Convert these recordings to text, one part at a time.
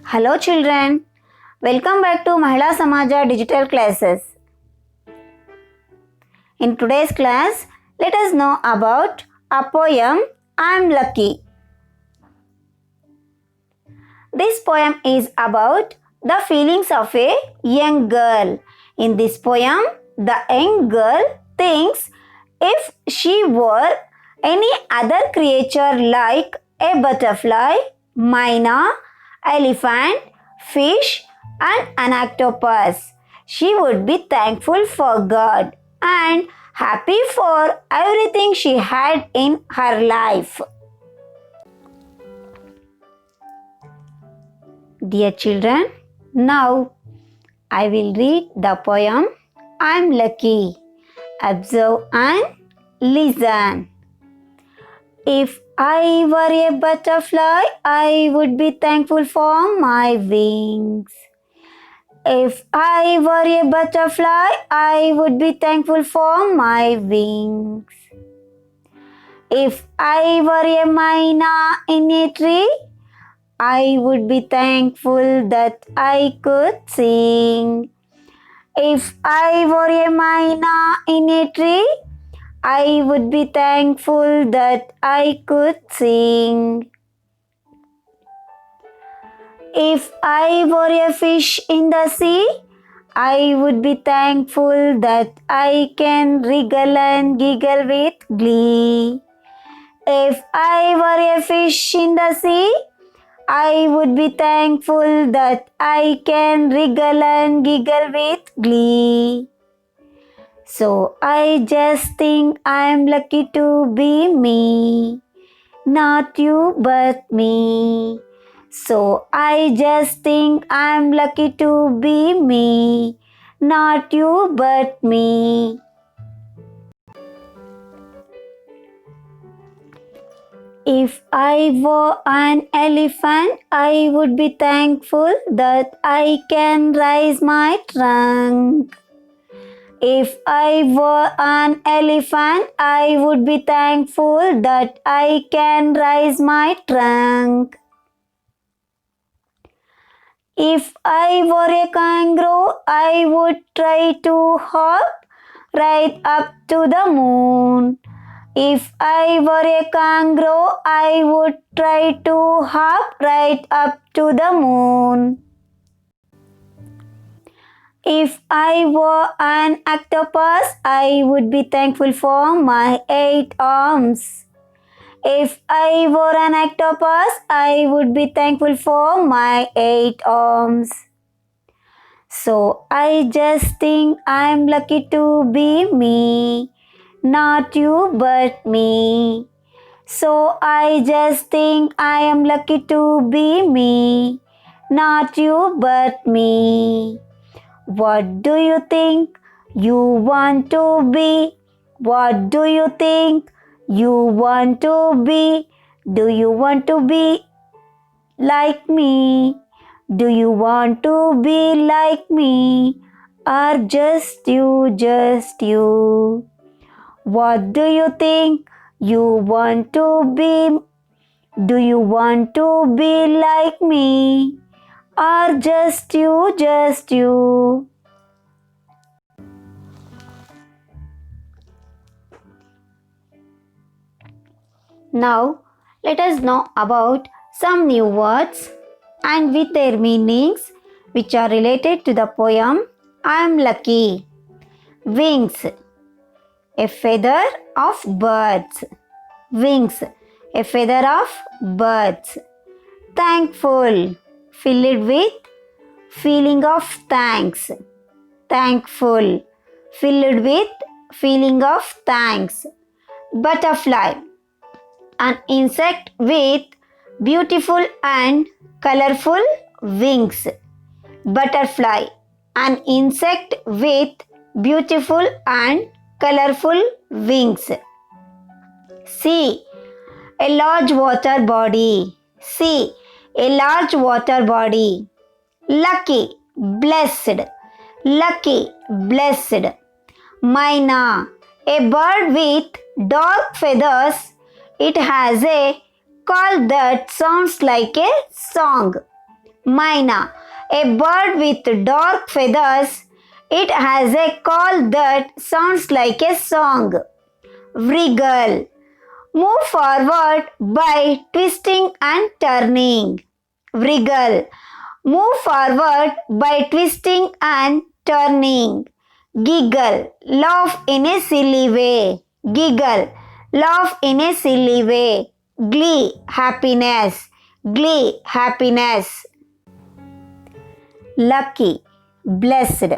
Hello children, welcome back to Mahila Samaja digital classes. In today's class, let us know about a poem I'm Lucky. This poem is about the feelings of a young girl. In this poem, the young girl thinks if she were any other creature like a butterfly, myna, elephant, fish, and an octopus, she would be thankful for God and happy for everything she had in her life. Dear children, now I will read the poem I'm Lucky. Observe and listen. If I were a butterfly, I would be thankful for my wings. If I were a butterfly, I would be thankful for my wings. If I were a myna in a tree, I would be thankful that I could sing. If I were a myna in a tree, I would be thankful that I could sing. If I were a fish in the sea, I would be thankful that I can wriggle and giggle with glee. If I were a fish in the sea, I would be thankful that I can wriggle and giggle with glee. So I just think I'm lucky to be me, not you but me. So I just think I'm lucky to be me, not you but me. If I were an elephant, I would be thankful that I can raise my trunk. If I were an elephant, I would be thankful that I can raise my trunk. If I were a kangaroo, I would try to hop right up to the moon. If I were a kangaroo, I would try to hop right up to the moon. If I were an octopus, I would be thankful for my 8 arms. If I were an octopus, I would be thankful for my 8 arms. So I just think I'm lucky to be me, not you but me. So I just think I am lucky to be me, not you but me. What do you think you want to be? What do you think you want to be? Do you want to be like me? Do you want to be like me? Or just you, just you? What do you think you want to be? Do you want to be like me? Or just you, just you? Now, let us know about some new words and with their meanings which are related to the poem I am Lucky. Wings, a feather of birds. Wings, a feather of birds. Thankful, filled with feeling of thanks. Thankful, filled with feeling of thanks. Butterfly, an insect with beautiful and colorful wings. Butterfly, an insect with beautiful and colorful wings. Sea, a large water body. Sea, a large water body. Lucky, blessed. Lucky, blessed. Myna, a bird with dark feathers. It has a call that sounds like a song. Myna, a bird with dark feathers. It has a call that sounds like a song. Wriggle, move forward by twisting and turning. Wriggle, move forward by twisting and turning. Giggle, laugh in a silly way. Giggle, laugh in a silly way. Glee, happiness. Glee, happiness. Lucky, blessed.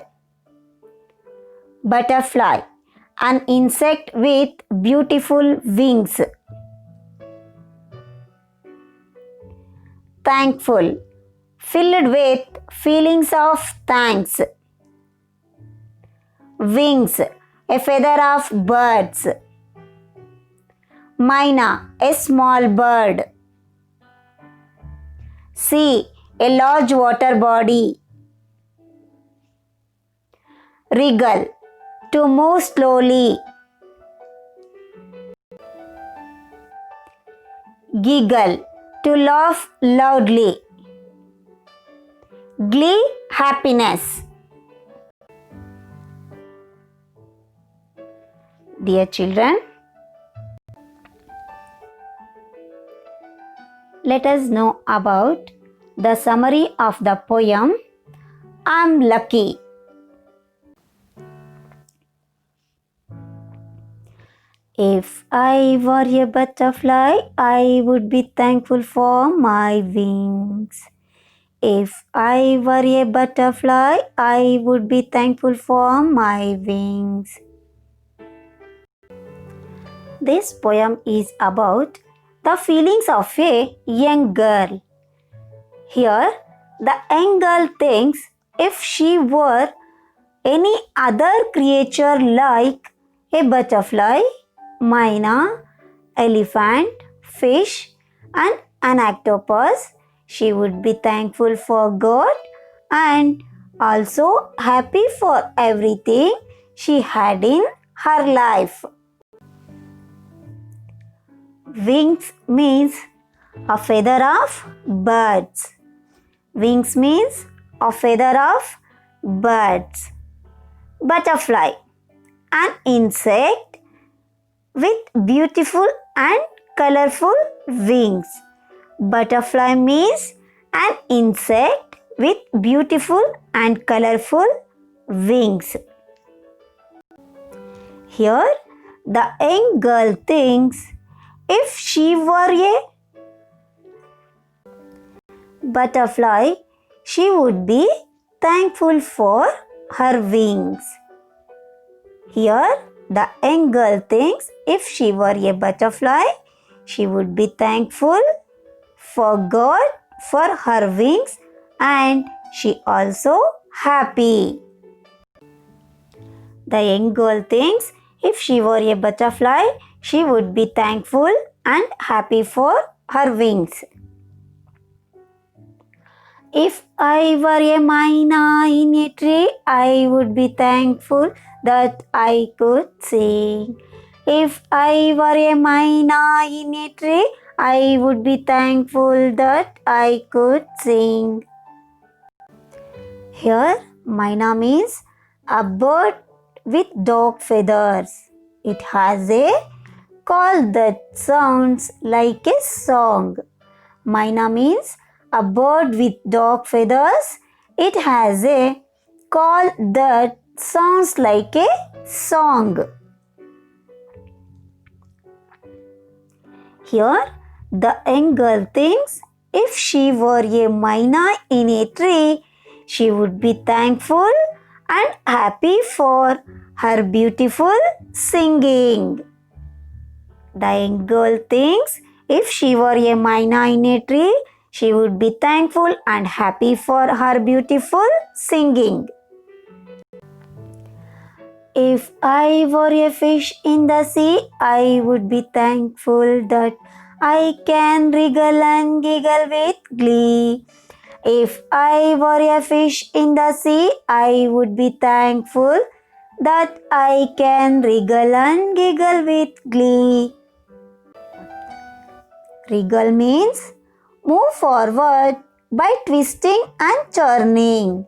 Butterfly, an insect with beautiful wings. Thankful, filled with feelings of thanks. Wings, a feather of birds. Myna, a small bird. Sea, a large water body. Wriggle, to move slowly. Giggle, to laugh loudly. Glee, happiness. Dear children, let us know about the summary of the poem I'm Lucky. If I were a butterfly, I would be thankful for my wings. If I were a butterfly, I would be thankful for my wings. This poem is about the feelings of a young girl. Here, the young girl thinks if she were any other creature like a butterfly, myna, elephant, fish, and an octopus, she would be thankful for God and also happy for everything she had in her life. Wings means a feather of birds. Wings means a feather of birds. Butterfly, an insect with beautiful and colorful wings. Butterfly means an insect with beautiful and colorful wings. Here, the young girl thinks if she were a butterfly, she would be thankful for her wings. Here, the young girl thinks if she were a butterfly, she would be thankful for God for her wings and she also happy. The young girl thinks if she were a butterfly, she would be thankful and happy for her wings. If I were a myna in a tree, I would be thankful that I could sing. If I were a myna in a tree, I would be thankful that I could sing. Here, myna means a bird with dark feathers. It has a call that sounds like a song. Myna means a bird with dark feathers. It has a call that sounds like a song. Here, the young girl thinks if she were a myna in a tree, she would be thankful and happy for her beautiful singing. The young girl thinks if she were a myna in a tree, she would be thankful and happy for her beautiful singing. If I were a fish in the sea, I would be thankful that I can wriggle and giggle with glee. If I were a fish in the sea, I would be thankful that I can wriggle and giggle with glee. Wriggle means move forward by twisting and turning.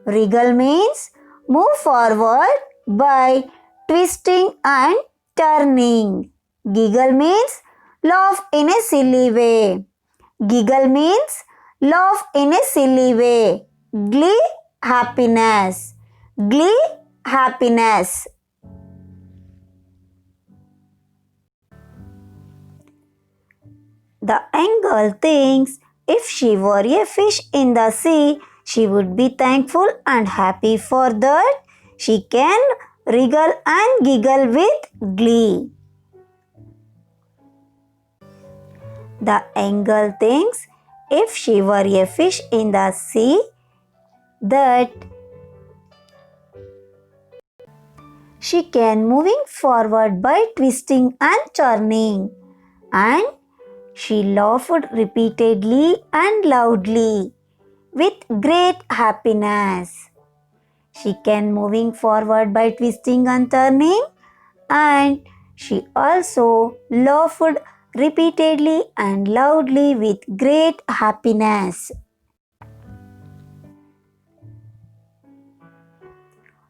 Wriggle means move forward by twisting and turning. Giggle means laugh in a silly way. Giggle means laugh in a silly way. Glee, happiness. Glee, happiness. The young girl thinks if she were a fish in the sea, she would be thankful and happy for that. She can wriggle and giggle with glee. The young girl thinks if she were a fish in the sea, that she can moving forward by twisting and turning, and she laughed repeatedly and loudly with great happiness. She can moving forward by twisting and turning, and she also laughed repeatedly and loudly with great happiness.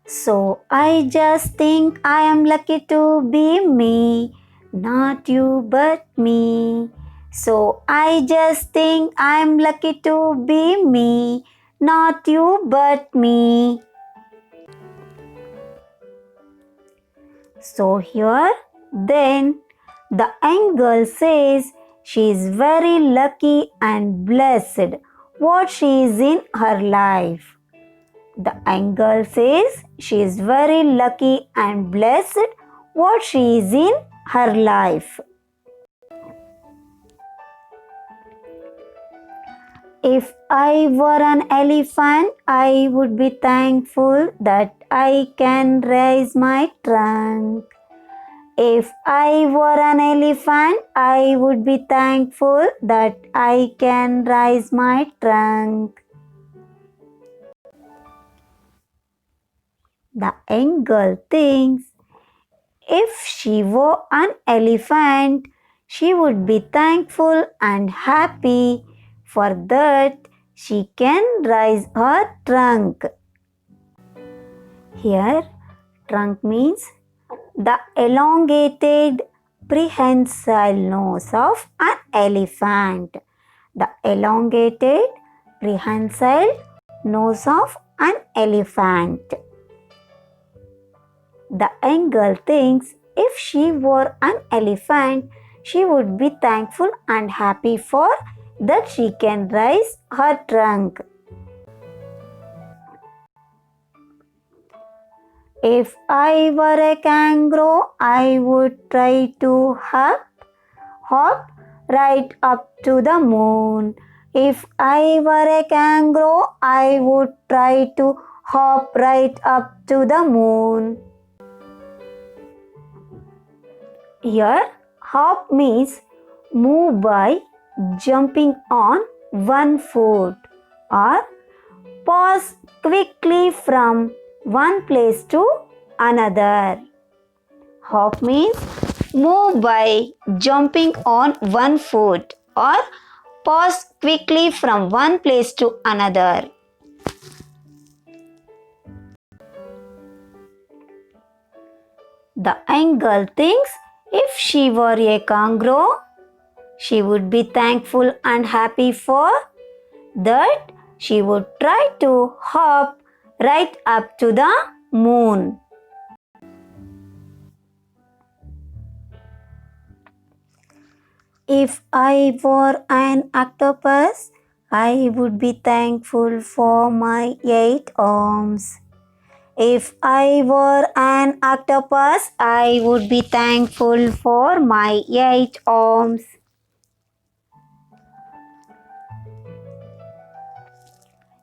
So I just think I am lucky to be me, not you but me. So I just think I am lucky to be me, not you but me. So here then the young girl says she is very lucky and blessed what she is in her life. The young girl says she is very lucky and blessed what she is in her life. If I were an elephant, I would be thankful that I can raise my trunk. If I were an elephant, I would be thankful that I can raise my trunk. The young girl thinks if she were an elephant, she would be thankful and happy for that she can raise her trunk. Here, trunk means the elongated prehensile nose of an elephant. The elongated prehensile nose of an elephant. The young girl thinks if she were an elephant, she would be thankful and happy for that she can raise her trunk. If I were a kangaroo, I would try to hop right up to the moon. If I were a kangaroo, I would try to hop right up to the moon. Here, hop means move by jumping on one foot or pause quickly from one place to another. Hop means move by jumping on one foot or pause quickly from one place to another. The young girl thinks if she were a kangaroo, she would be thankful and happy for that she would try to hop right up to the moon. If I were an octopus, I would be thankful for my 8 arms. If I were an octopus, I would be thankful for my 8 arms.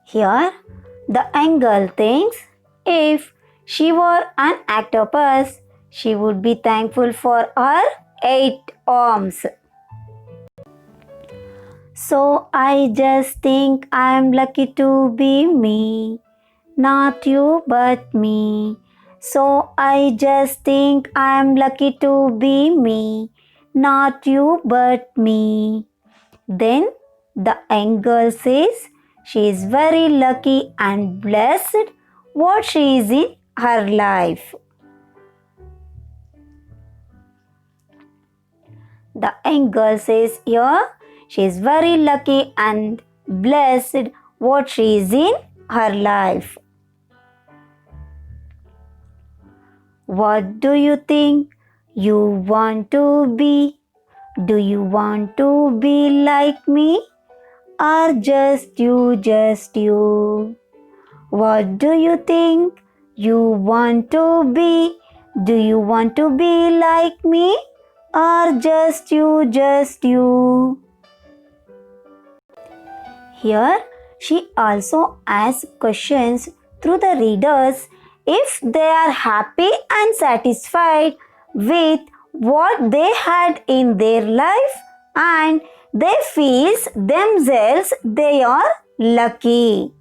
Here, the young girl thinks if she were an octopus, she would be thankful for her 8 arms. So I just think I am lucky to be me, not you but me. So I just think I am lucky to be me, not you but me. Then the young girl says She is very lucky and blessed what she is in her life. The young girl says here, she is very lucky and blessed what she is in her life. What do you think you want to be? Do you want to be like me? Or just you? What do you think you want to be? Do you want to be like me? Or just you? Here she also asks questions through the readers if they are happy and satisfied with what they had in their life and they feel themselves they are lucky.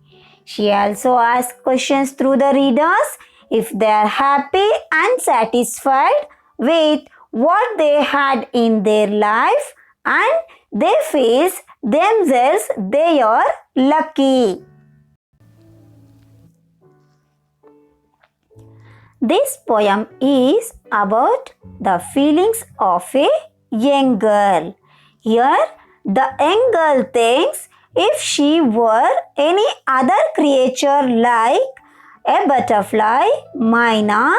She also asks questions through the readers if they are happy and satisfied with what they had in their life and they feel themselves they are lucky. This poem is about the feelings of a young girl. Here, the young girl thinks if she were any other creature like a butterfly, myna,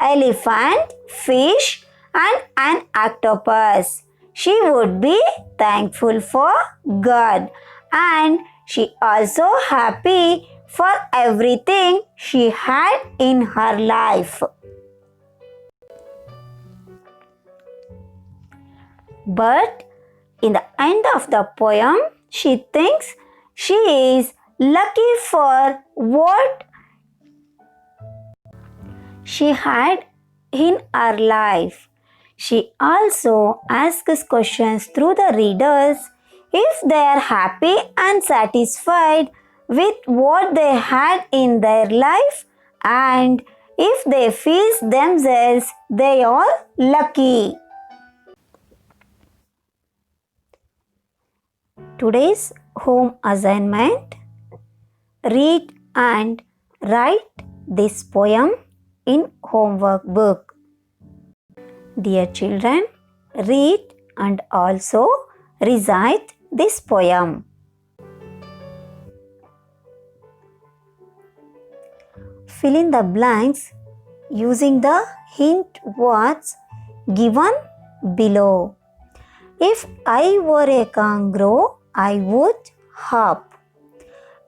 elephant, fish, and an octopus, she would be thankful for God and she also happy for everything she had in her life. But in the end of the poem, she thinks she is lucky for what she had in her life. She also asks questions through the readers if they are happy and satisfied with what they had in their life and if they feel themselves they are lucky. Today's home assignment: read and write this poem in homework book. Dear children, read and also recite this poem. Fill in the blanks using the hint words given below. If I were a kangaroo, I would hop.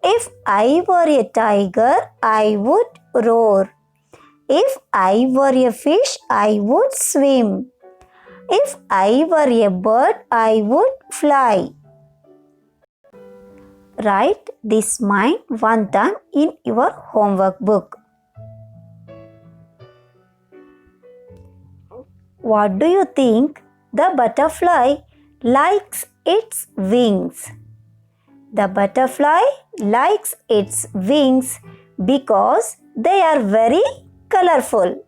If I were a tiger, I would roar. If I were a fish, I would swim. If I were a bird, I would fly. Write this mind one time in your homework book. What do you think the butterfly likes its wings? The butterfly likes its wings because they are very colorful.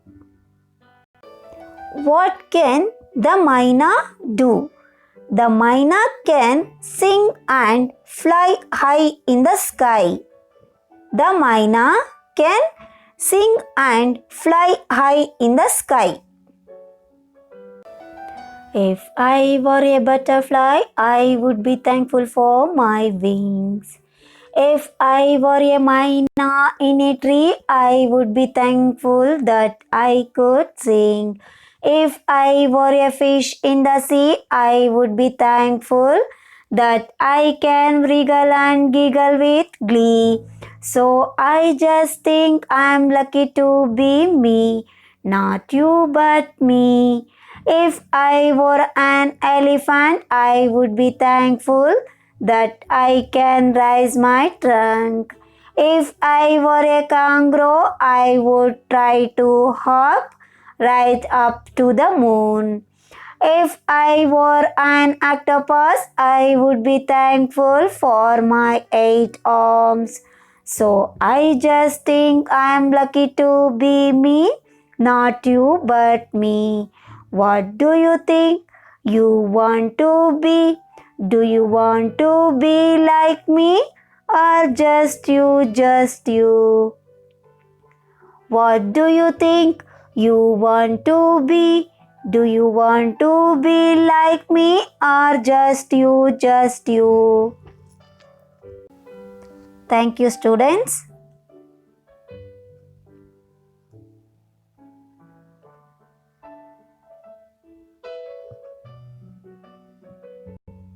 What can the myna do? The myna can sing and fly high in the sky. The myna can sing and fly high in the sky. If I were a butterfly, I would be thankful for my wings. If I were a myna in a tree, I would be thankful that I could sing. If I were a fish in the sea, I would be thankful that I can wriggle and giggle with glee. So I just think I'm lucky to be me, not you but me. If I were an elephant, I would be thankful that I can raise my trunk. If I were a kangaroo, I would try to hop right up to the moon. If I were an octopus, I would be thankful for my 8 arms. So I just think I'm lucky to be me, not you but me. What do you think you want to be? Do you want to be like me or just you, just you? What do you think you want to be? Do you want to be like me or just you, just you? Thank you, students.